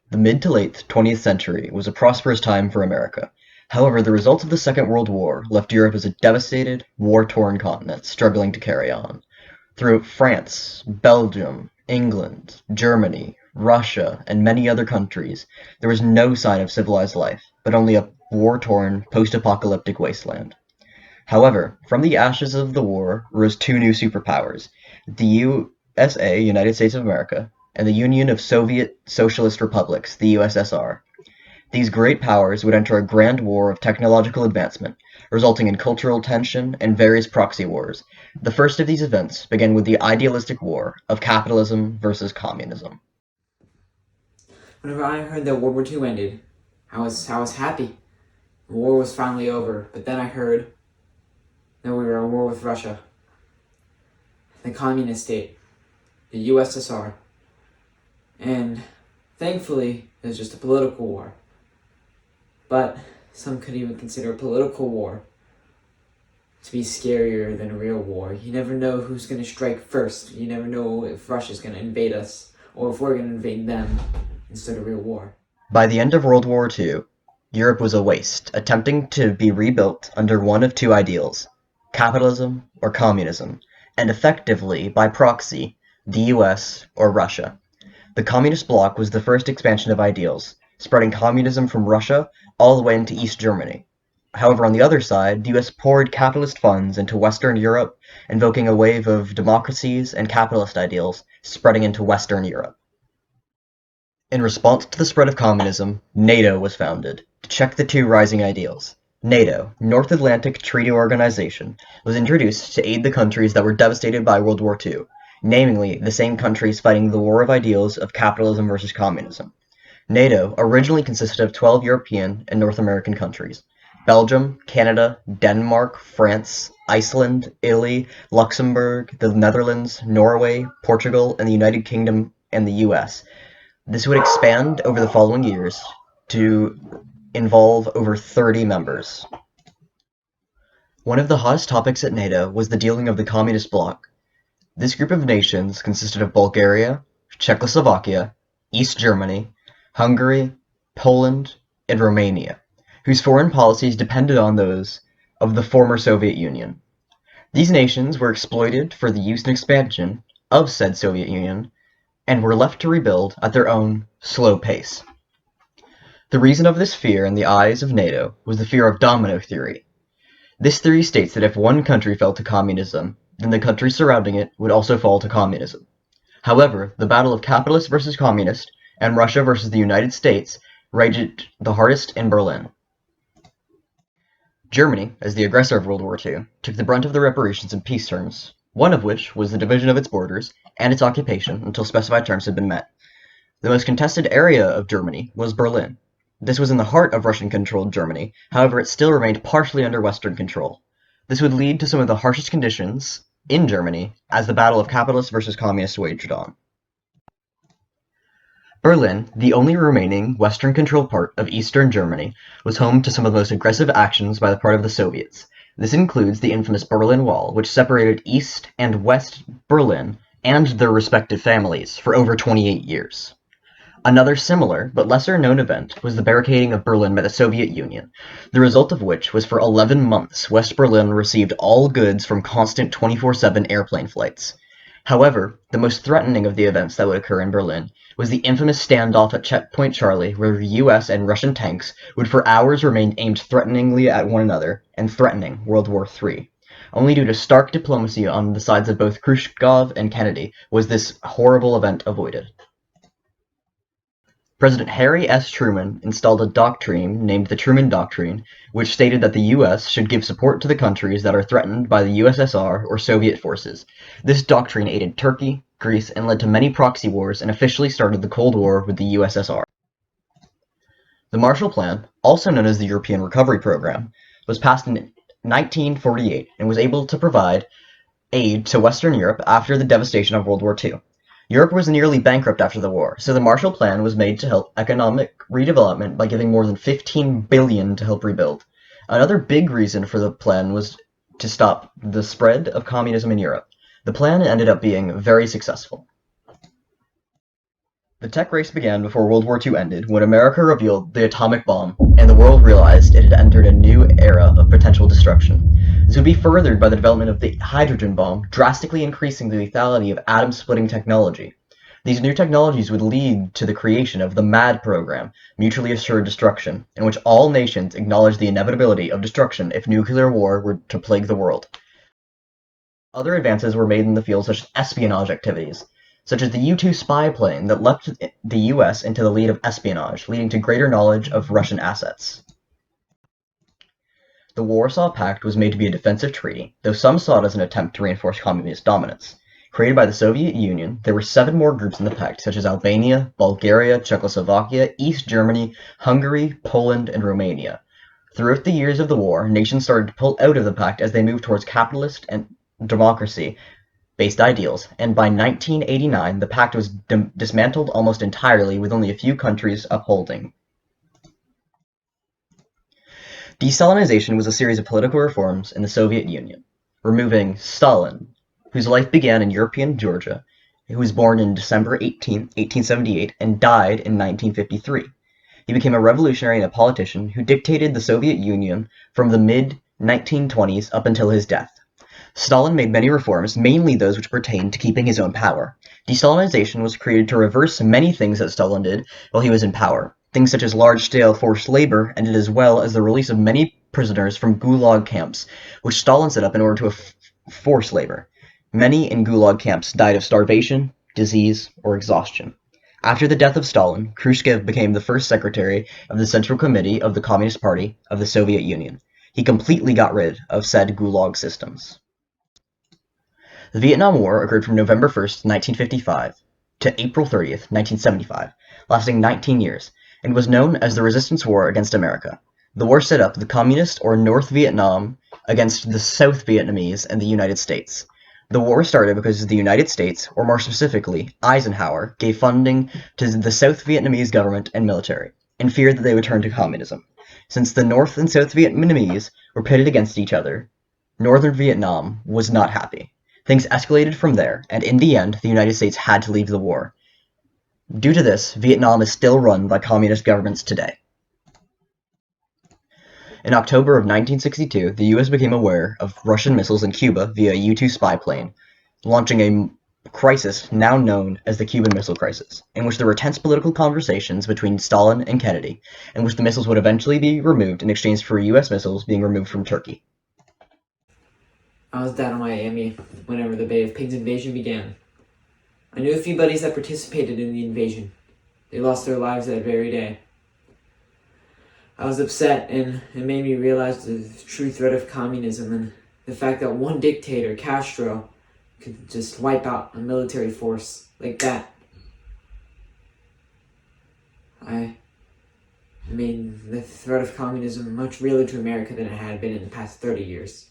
The mid to late 20th century was a prosperous time for America. However, the results of the Second World War left Europe as a devastated, war-torn continent struggling to carry on. Throughout France, Belgium, England, Germany, Russia, and many other countries, there was no sign of civilized life, but only a war-torn, post-apocalyptic wasteland. However, from the ashes of the war rose two new superpowers: the USA, United States of America, and the Union of Soviet Socialist Republics, the USSR. These great powers would enter a grand war of technological advancement, resulting in cultural tension and various proxy wars. The first of these events began with the idealistic war of capitalism versus communism. Whenever I heard that World War II ended, I was happy. The war was finally over, but then I heard that we were at war with Russia, the communist state, the USSR, and thankfully it was just a political war. But some could even consider a political war to be scarier than a real war. You never know who's going to strike first. You never know if Russia's going to invade us or if we're going to invade them instead of real war. By the end of World War II, Europe was a waste, attempting to be rebuilt under one of two ideals: capitalism or communism, and effectively, by proxy, the US or Russia. The Communist bloc was the first expansion of ideals, spreading communism from Russia all the way into East Germany. However, on the other side, the US poured capitalist funds into Western Europe, invoking a wave of democracies and capitalist ideals spreading into Western Europe. In response to the spread of communism, NATO was founded, to check the two rising ideals. NATO, North Atlantic Treaty Organization, was introduced to aid the countries that were devastated by World War II, namely the same countries fighting the war of ideals of capitalism versus communism. NATO originally consisted of 12 European and North American countries: Belgium, Canada, Denmark, France, Iceland, Italy, Luxembourg, the Netherlands, Norway, Portugal, and the United Kingdom and the US. This would expand over the following years to involve over 30 members. One of the hottest topics at NATO was the dealing of the Communist bloc. This group of nations consisted of Bulgaria, Czechoslovakia, East Germany, Hungary, Poland, and Romania, whose foreign policies depended on those of the former Soviet Union. These nations were exploited for the use and expansion of said Soviet Union, and were left to rebuild at their own slow pace. The reason of this fear in the eyes of NATO was the fear of domino theory. This theory states that if one country fell to communism, then the countries surrounding it would also fall to communism. However, the battle of capitalist versus communist and Russia versus the United States raged the hardest in Berlin. Germany, as the aggressor of World War II, took the brunt of the reparations in peace terms, one of which was the division of its borders and its occupation until specified terms had been met. The most contested area of Germany was Berlin. This was in the heart of Russian-controlled Germany, however it still remained partially under Western control. This would lead to some of the harshest conditions in Germany as the battle of capitalists versus communists waged on. Berlin, the only remaining Western-controlled part of Eastern Germany, was home to some of the most aggressive actions by the part of the Soviets. This includes the infamous Berlin Wall, which separated East and West Berlin and their respective families for over 28 years. Another similar, but lesser-known event was the barricading of Berlin by the Soviet Union, the result of which was for 11 months West Berlin received all goods from constant 24/7 airplane flights. However, the most threatening of the events that would occur in Berlin was the infamous standoff at Checkpoint Charlie, where US and Russian tanks would for hours remain aimed threateningly at one another and threatening World War III. Only due to stark diplomacy on the sides of both Khrushchev and Kennedy was this horrible event avoided. President Harry S. Truman installed a doctrine named the Truman Doctrine, which stated that the US should give support to the countries that are threatened by the USSR or Soviet forces. This doctrine aided Turkey, Greece, and led to many proxy wars and officially started the Cold War with the USSR. The Marshall Plan, also known as the European Recovery Program, was passed in 1948 and was able to provide aid to Western Europe after the devastation of World War II. Europe was nearly bankrupt after the war, so the Marshall Plan was made to help economic redevelopment by giving more than $15 billion to help rebuild. Another big reason for the plan was to stop the spread of communism in Europe. The plan ended up being very successful. The tech race began before World War II ended, when America revealed the atomic bomb, and the world realized it had entered a new era of potential destruction. This would be furthered by the development of the hydrogen bomb, drastically increasing the lethality of atom-splitting technology. These new technologies would lead to the creation of the MAD program, Mutually Assured Destruction, in which all nations acknowledged the inevitability of destruction if nuclear war were to plague the world. Other advances were made in the field such as espionage activities, such as the U-2 spy plane that left the US into the lead of espionage, leading to greater knowledge of Russian assets. The Warsaw Pact was made to be a defensive treaty, though some saw it as an attempt to reinforce communist dominance. Created by the Soviet Union, there were 7 more groups in the pact, such as Albania, Bulgaria, Czechoslovakia, East Germany, Hungary, Poland, and Romania. Throughout the years of the war, nations started to pull out of the pact as they moved towards capitalist and democracy-based ideals, and by 1989 the pact was dismantled almost entirely, with only a few countries upholding. Desalinization was a series of political reforms in the Soviet Union, removing Stalin, whose life began in European Georgia, who was born in December 18, 1878, and died in 1953. He became a revolutionary and a politician who dictated the Soviet Union from the mid-1920s up until his death. Stalin made many reforms, mainly those which pertained to keeping his own power. Desalinization was created to reverse many things that Stalin did while he was in power. Things such as large-scale forced labor ended, as well as the release of many prisoners from Gulag camps, which Stalin set up in order to force labor. Many in Gulag camps died of starvation, disease, or exhaustion. After the death of Stalin, Khrushchev became the first secretary of the Central Committee of the Communist Party of the Soviet Union. He completely got rid of said Gulag systems. The Vietnam War occurred from November 1st, 1955 to April 30th, 1975, lasting 19 years, and was known as the Resistance War against America. The war set up the Communist or North Vietnam against the South Vietnamese and the United States. The war started because the United States, or more specifically, Eisenhower, gave funding to the South Vietnamese government and military, and feared that they would turn to communism. Since the North and South Vietnamese were pitted against each other, Northern Vietnam was not happy. Things escalated from there, and in the end, the United States had to leave the war. Due to this, Vietnam is still run by communist governments today. In October of 1962, the US became aware of Russian missiles in Cuba via a U-2 spy plane, launching a crisis now known as the Cuban Missile Crisis, in which there were tense political conversations between Stalin and Kennedy, in which the missiles would eventually be removed in exchange for US missiles being removed from Turkey. I was down in Miami whenever the Bay of Pigs invasion began. I knew a few buddies that participated in the invasion. They lost their lives that very day. I was upset, and it made me realize the true threat of communism and the fact that one dictator, Castro, could just wipe out a military force like that. I made the threat of communism much realer to America than it had been in the past 30 years.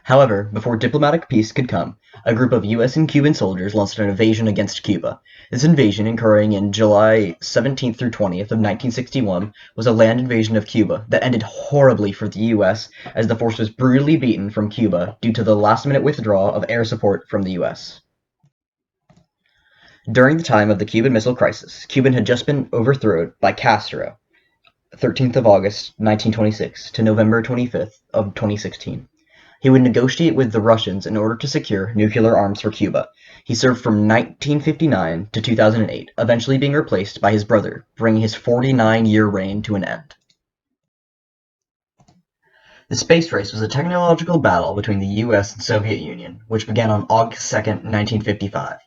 However, before diplomatic peace could come, a group of US and Cuban soldiers launched an invasion against Cuba. This invasion, occurring in July 17th through 20th of 1961, was a land invasion of Cuba that ended horribly for the US, as the force was brutally beaten from Cuba due to the last-minute withdrawal of air support from the US. During the time of the Cuban Missile Crisis, Cuba had just been overthrown by Castro, 13th of August 1926 to November 25th of 2016. He would negotiate with the Russians in order to secure nuclear arms for Cuba. He served from 1959 to 2008, eventually being replaced by his brother, bringing his 49-year reign to an end. The space race was a technological battle between the US and Soviet Union, which began on August 2, 1955.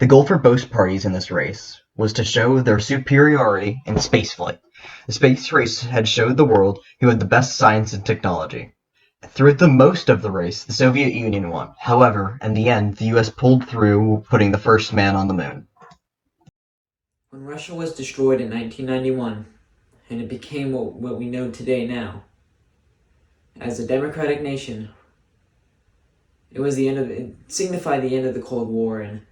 The goal for both parties in this race was to show their superiority in spaceflight. The space race had showed the world who had the best science and technology. Throughout the most of the race, the Soviet Union won. However, in the end, the US pulled through, putting the first man on the moon. When Russia was destroyed in 1991, and it became what we know today now, as a democratic nation, it signified the end of the Cold War, and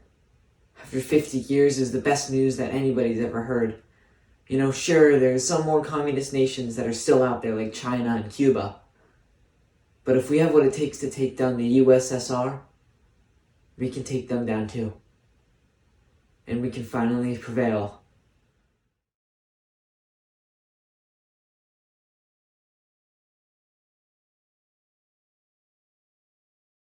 after 50 years is the best news that anybody's ever heard. You know, sure, there's some more communist nations that are still out there, like China and Cuba. But if we have what it takes to take down the USSR, we can take them down too. and we can finally prevail